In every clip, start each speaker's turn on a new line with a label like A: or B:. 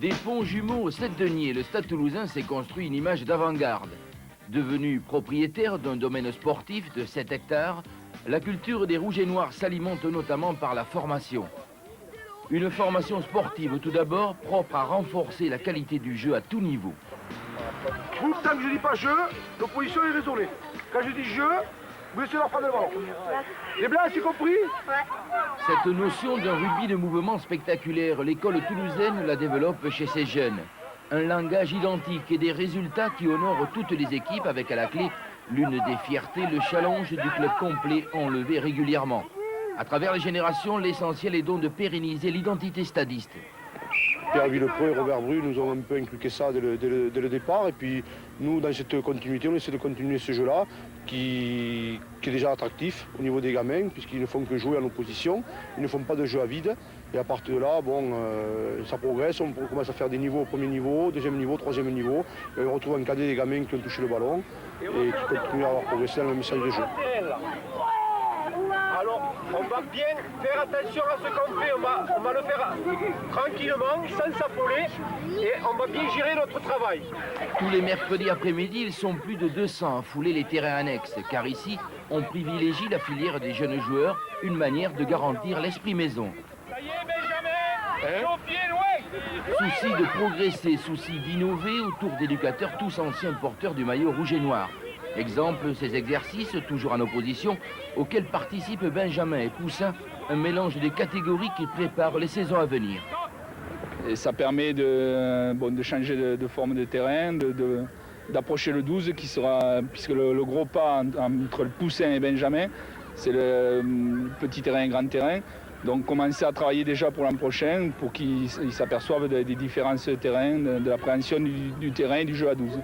A: Des ponts jumeaux au Sept-Deniers, le Stade Toulousain s'est construit une image d'avant-garde. Devenu propriétaire d'un domaine sportif de 7 hectares, la culture des Rouges et Noirs s'alimente notamment par la formation. Une formation sportive tout d'abord, propre à renforcer la qualité du jeu à tout niveau.
B: Vous, tant que je dis pas jeu, l'opposition est raisonnée. Quand je dis jeu, vous laissez leur prendre le ballon. Les blancs, c'est compris?
A: Cette notion d'un rugby de mouvement spectaculaire, l'école toulousaine la développe chez ses jeunes. Un langage identique et des résultats qui honorent toutes les équipes avec à la clé l'une des fiertés, le challenge du club complet enlevé régulièrement. À travers les générations, l'essentiel est donc de pérenniser l'identité stadiste.
B: Pierre Villepreux et Robert Bru nous ont un peu inculqué ça dès le départ. Et puis nous, dans cette continuité, on essaie de continuer ce jeu-là qui est déjà attractif au niveau des gamins, puisqu'ils ne font que jouer en opposition. Ils ne font pas de jeu à vide. Et à partir de là, bon, ça progresse. On commence à faire des niveaux au premier niveau, deuxième niveau, troisième niveau. Et on retrouve un cadet des gamins qui ont touché le ballon et qui continuent à avoir progressé dans le message de jeu.
C: Alors, on va bien faire attention à ce qu'on fait, on va le faire tranquillement, sans s'affoler, et on va bien gérer notre travail.
A: Tous les mercredis après-midi, ils sont plus de 200 à fouler les terrains annexes, car ici, on privilégie la filière des jeunes joueurs, une manière de garantir l'esprit maison.
C: Ça y est, Benjamin, au pied loin.
A: Souci de progresser, souci d'innover autour d'éducateurs tous anciens porteurs du maillot rouge et noir. Exemple, ces exercices, toujours en opposition, auxquels participent Benjamin et Poussin, un mélange des catégories qui prépare les saisons à venir.
D: Et ça permet de changer de forme de terrain, d'approcher le 12 qui sera, puisque le gros pas entre le Poussin et Benjamin, c'est le petit terrain et grand terrain. Donc commencer à travailler déjà pour l'an prochain pour qu'ils s'aperçoivent des différences de terrain, de l'appréhension du terrain et du jeu à 12.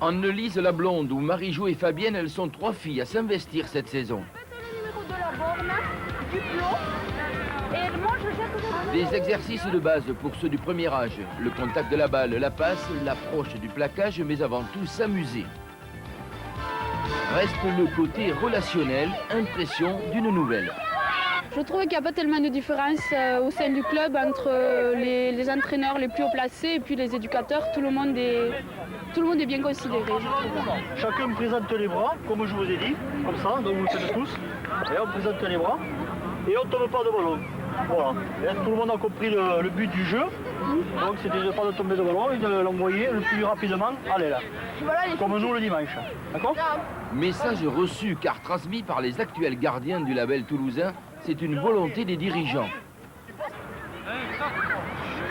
A: Anne-Lise la blonde ou Marie-Jo et Fabienne, elles sont 3 filles à s'investir cette saison. Des exercices de base pour ceux du premier âge. Le contact de la balle, la passe, l'approche du plaquage, mais avant tout s'amuser. Reste le côté relationnel, impression d'une nouvelle.
E: Je trouve qu'il n'y a pas tellement de différence au sein du club entre les entraîneurs les plus haut placés et puis les éducateurs. Tout le monde est bien considéré, je trouve.
F: Chacun présente les bras, comme je vous ai dit, comme ça, donc vous le faites tous. Et on présente les bras et on ne tombe pas de ballon. Voilà. Et tout le monde a compris le but du jeu. Donc c'était de ne pas tomber de ballon et de l'envoyer le plus rapidement à l'aile. Comme nous le dimanche. D'accord ?
A: Message reçu car transmis par les actuels gardiens du label toulousain, c'est une volonté des dirigeants.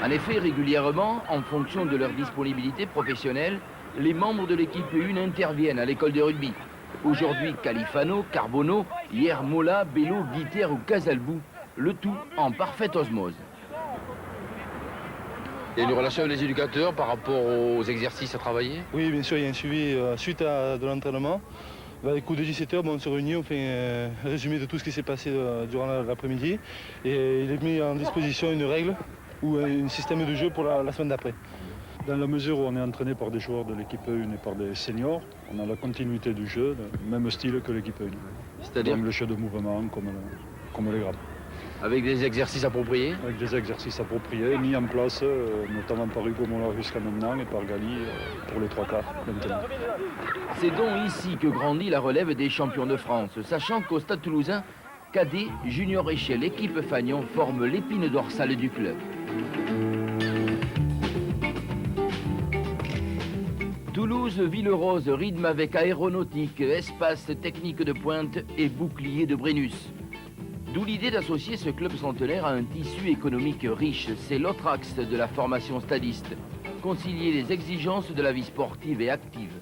A: En effet, régulièrement, en fonction de leur disponibilité professionnelle, les membres de l'équipe 1 interviennent à l'école de rugby. Aujourd'hui, Califano, Carbonneau, hier Mola, Bello, Guiter ou Casalbou, le tout en parfaite osmose.
G: Il y a une relation avec les éducateurs par rapport aux exercices à travailler?
H: Oui, bien sûr, il y a un suivi suite à de l'entraînement. Avec les coups de 17h, on se réunit, on fait un résumé de tout ce qui s'est passé durant l'après-midi. Et il est mis en disposition une règle ou un système de jeu pour la semaine d'après.
I: Dans la mesure où on est entraîné par des joueurs de l'équipe 1 et par des seniors, on a la continuité du jeu, le même style que l'équipe 1.
A: C'est-à-dire
I: le jeu de mouvement comme les grades.
G: Avec des exercices appropriés?
I: Avec des exercices appropriés, mis en place notamment par Hugo Mola jusqu'à maintenant et par Gali pour les 3 quarts maintenant.
A: C'est donc ici que grandit la relève des champions de France, sachant qu'au Stade Toulousain, cadet, junior et chez l'équipe Fagnon forment l'épine dorsale du club. Toulouse, ville rose, rythme avec aéronautique, espace technique de pointe et bouclier de Brennus. D'où l'idée d'associer ce club centenaire à un tissu économique riche. C'est l'autre axe de la formation stadiste. Concilier les exigences de la vie sportive et active.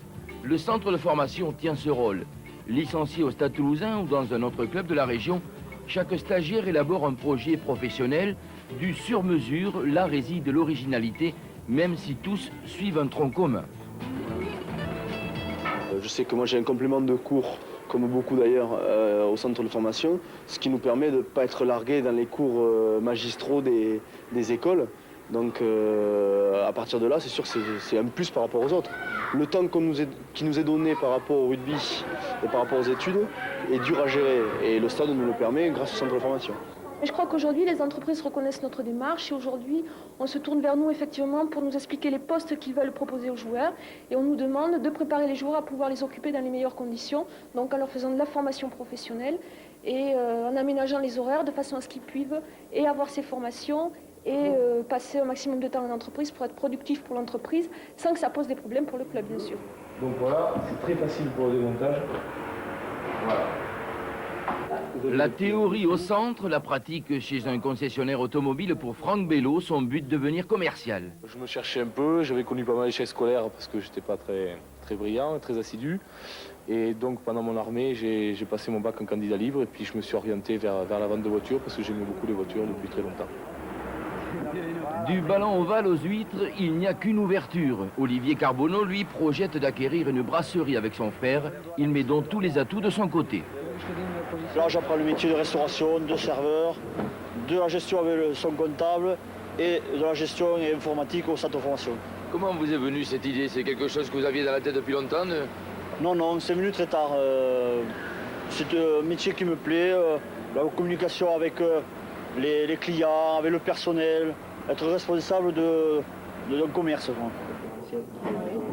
A: Le centre de formation tient ce rôle. Licencié au Stade Toulousain ou dans un autre club de la région, chaque stagiaire élabore un projet professionnel. Du sur-mesure, là réside l'originalité même si tous suivent un tronc commun.
J: Je sais que moi j'ai un complément de cours, comme beaucoup d'ailleurs, au centre de formation, ce qui nous permet de ne pas être largué dans les cours magistraux des écoles. Donc à partir de là, c'est sûr que c'est un plus par rapport aux autres. Le temps qui nous est donné par rapport au rugby et par rapport aux études est dur à gérer et le stade nous le permet grâce au centre de formation.
K: Je crois qu'aujourd'hui, les entreprises reconnaissent notre démarche et aujourd'hui, on se tourne vers nous effectivement pour nous expliquer les postes qu'ils veulent proposer aux joueurs et on nous demande de préparer les joueurs à pouvoir les occuper dans les meilleures conditions, donc en leur faisant de la formation professionnelle et en aménageant les horaires de façon à ce qu'ils puissent et avoir ces formations et passer un maximum de temps en entreprise pour être productif pour l'entreprise sans que ça pose des problèmes pour le club, bien sûr.
J: Donc voilà, c'est très facile pour le démontage. Voilà.
A: La théorie au centre, la pratique chez un concessionnaire automobile pour Franck Bello, son but devenir commercial.
J: Je me cherchais un peu, j'avais connu pas mal d'échecs scolaires parce que j'étais pas très brillant, très assidu. Et donc pendant mon armée, j'ai passé mon bac en candidat libre et puis je me suis orienté vers la vente de voitures parce que j'aimais beaucoup les voitures depuis très longtemps.
A: Du ballon ovale aux huîtres, il n'y a qu'une ouverture. Olivier Carbonneau, lui, projette d'acquérir une brasserie avec son frère. Il met donc tous les atouts de son côté.
F: Là, j'apprends le métier de restauration, de serveur, de la gestion avec son comptable et de la gestion et informatique au centre de formation.
G: Comment vous est venue cette idée? C'est quelque chose que vous aviez dans la tête depuis longtemps?
F: Non, c'est venu très tard. C'est un métier qui me plaît, la communication avec les clients, avec le personnel, être responsable d'un commerce.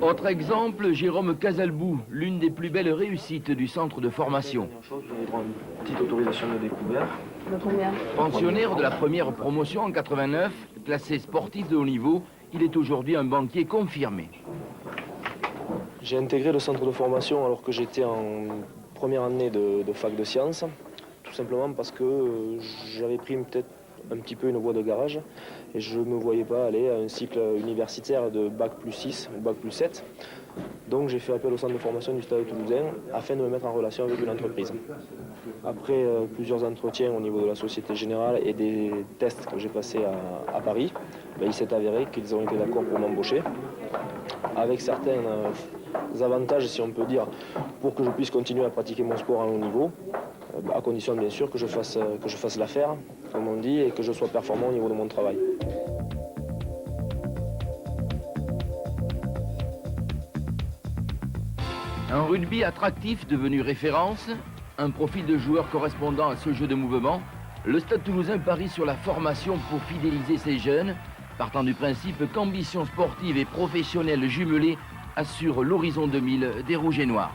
A: Autre exemple, Jérôme Casalbou, l'une des plus belles réussites du centre de formation.
J: Une petite autorisation de découvert.
A: Pensionnaire de la première promotion en 89, classé sportif de haut niveau, il est aujourd'hui un banquier confirmé.
J: J'ai intégré le centre de formation alors que j'étais en première année de fac de sciences, tout simplement parce que j'avais pris peut-être un petit peu une voie de garage et je ne me voyais pas aller à un cycle universitaire de bac plus 6 ou bac plus 7. Donc j'ai fait appel au centre de formation du Stade Toulousain afin de me mettre en relation avec une entreprise. Après plusieurs entretiens au niveau de la Société Générale et des tests que j'ai passés à Paris, il s'est avéré qu'ils ont été d'accord pour m'embaucher avec certains avantages, si on peut dire, pour que je puisse continuer à pratiquer mon sport à haut niveau, à condition bien sûr que je fasse l'affaire, comme on dit, et que je sois performant au niveau de mon travail.
A: Un rugby attractif devenu référence, un profil de joueur correspondant à ce jeu de mouvement, le Stade Toulousain parie sur la formation pour fidéliser ses jeunes, partant du principe qu'ambition sportive et professionnelle jumelée assurent l'horizon 2000 des Rouges et Noirs.